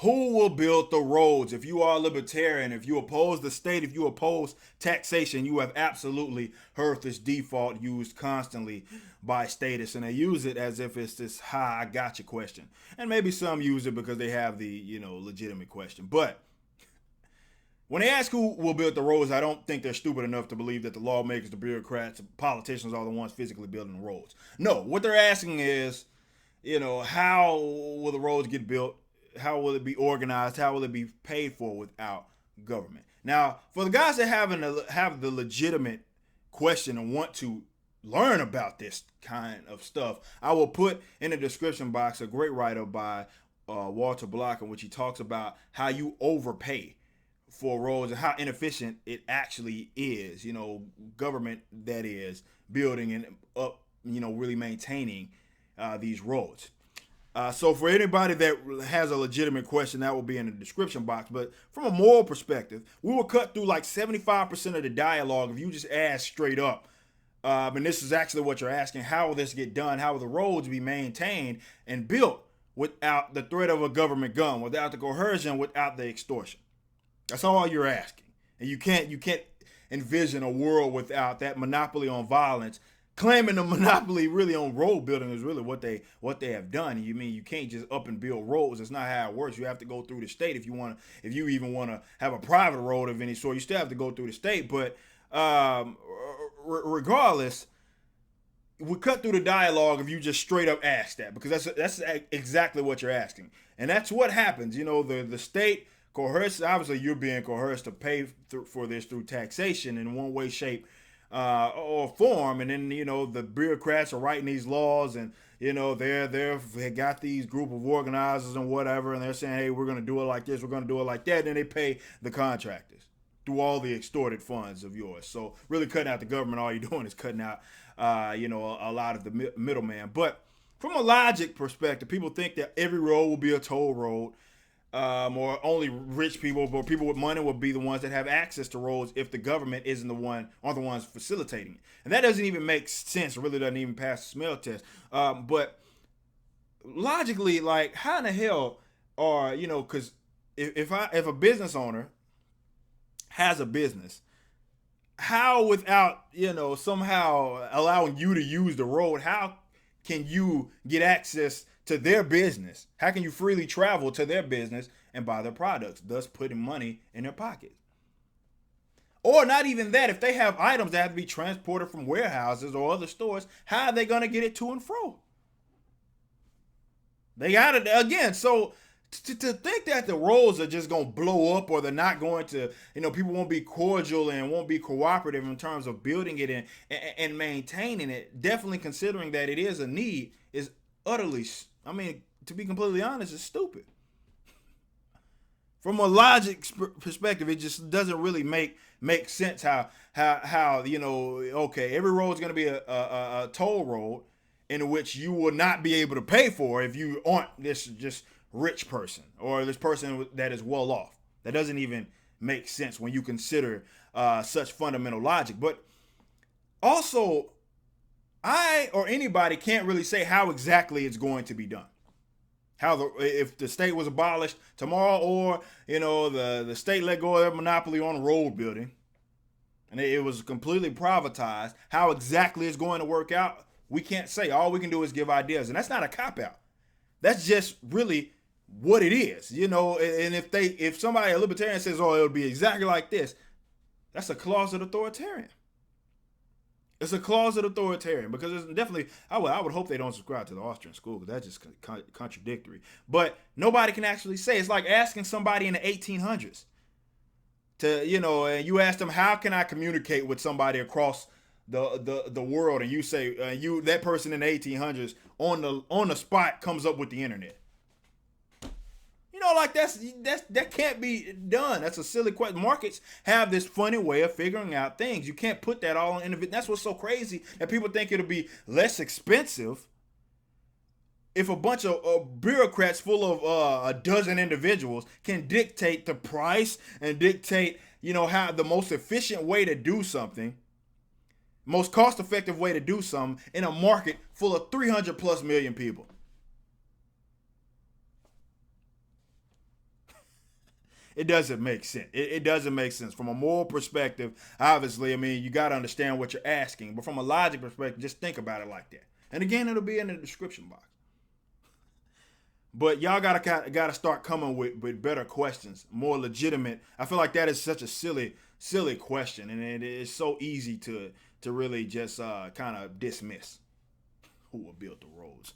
Who will build the roads? If you are a libertarian, if you oppose the state, if you oppose taxation, you have absolutely heard this default used constantly by statists, and they use it as if it's this "ha, I got you" question. And maybe some use it because they have the legitimate question. But when they ask who will build the roads, I don't think they're stupid enough to believe that the lawmakers, the bureaucrats, the politicians are the ones physically building the roads. No, what they're asking is, how will the roads get built? How will it be organized? How will it be paid for without government? Now, for the guys that have the legitimate question and want to learn about this kind of stuff, I will put in the description box a great write-up by Walter Block in which he talks about how you overpay for roads and how inefficient it actually is. Government that is building and up, really maintaining these roads. So for anybody that has a legitimate question, that will be in the description box. But from a moral perspective, we will cut through like 75% of the dialogue if you just ask straight up. And this is actually what you're asking: how will this get done? How will the roads be maintained and built without the threat of a government gun, without the coercion, without the extortion? That's all you're asking. And you can't envision a world without that monopoly on violence. Claiming the monopoly really on road building is really what they have done. You mean you can't just up and build roads? That's not how it works. You have to go through the state if you even want to have a private road of any sort. You still have to go through the state. But regardless, we cut through the dialogue if you just straight up ask that, because that's exactly what you're asking, and that's what happens. The state coerces. Obviously, you're being coerced to pay for this through taxation in one way, shape, or form, and then the bureaucrats are writing these laws, and they got these group of organizers and whatever, and they're saying, hey, we're going to do it like this, we're going to do it like that, and then they pay the contractors through all the extorted funds of yours. So really cutting out the government, all you're doing is cutting out a lot of the middleman. But from a logic perspective, people think that every road will be a toll road. Or only rich people or people with money will be the ones that have access to roads if the government isn't the ones facilitating it. And that doesn't even make sense. It really doesn't even pass the smell test. But logically, like, how in the hell are, because if a business owner has a business, how without, somehow allowing you to use the road, how can you get access to their business? How can you freely travel to their business and buy their products, thus putting money in their pockets? Or not even that, if they have items that have to be transported from warehouses or other stores, how are they going to get it to and fro? They got it again. So to think that the roads are just going to blow up, or they're not going to, people won't be cordial and won't be cooperative in terms of building it and maintaining it, definitely considering that it is a need, is utterly, to be completely honest, it's stupid. From a logic perspective, it just doesn't really make sense how okay, every road is going to be a toll road in which you will not be able to pay for if you aren't this just rich person or this person that is well off. That doesn't even make sense when you consider such fundamental logic. But also, I or anybody can't really say how exactly it's going to be done. If the state was abolished tomorrow, or the state let go of their monopoly on road building, and it was completely privatized, how exactly it's going to work out, we can't say. All we can do is give ideas, and that's not a cop out. That's just really what it is, And if somebody, a libertarian, says, "Oh, it'll be exactly like this," that's a closet authoritarian. It's a closet authoritarian, because it's definitely, I would hope they don't subscribe to the Austrian school, because that's just contradictory. But nobody can actually say. It's like asking somebody in the 1800s to, and you ask them, how can I communicate with somebody across the world? And you say, that person in the 1800s on the spot comes up with the internet. Like that can't be done. That's a silly question. Markets have this funny way of figuring out things. You can't put that all on individual. That's what's so crazy, that people think it'll be less expensive if a bunch of bureaucrats full of a dozen individuals can dictate the price and dictate, how the most efficient way to do something, most cost-effective way to do something in a market full of 300 plus million people. it doesn't make sense. It doesn't make sense from a moral perspective. Obviously, I mean, you got to understand what you're asking, but from a logic perspective, just think about it like that. And again, it'll be in the description box. But y'all gotta start coming with better questions, more legitimate. I feel like that is such a silly question, and it is so easy to really just kind of dismiss. Who will build the roads?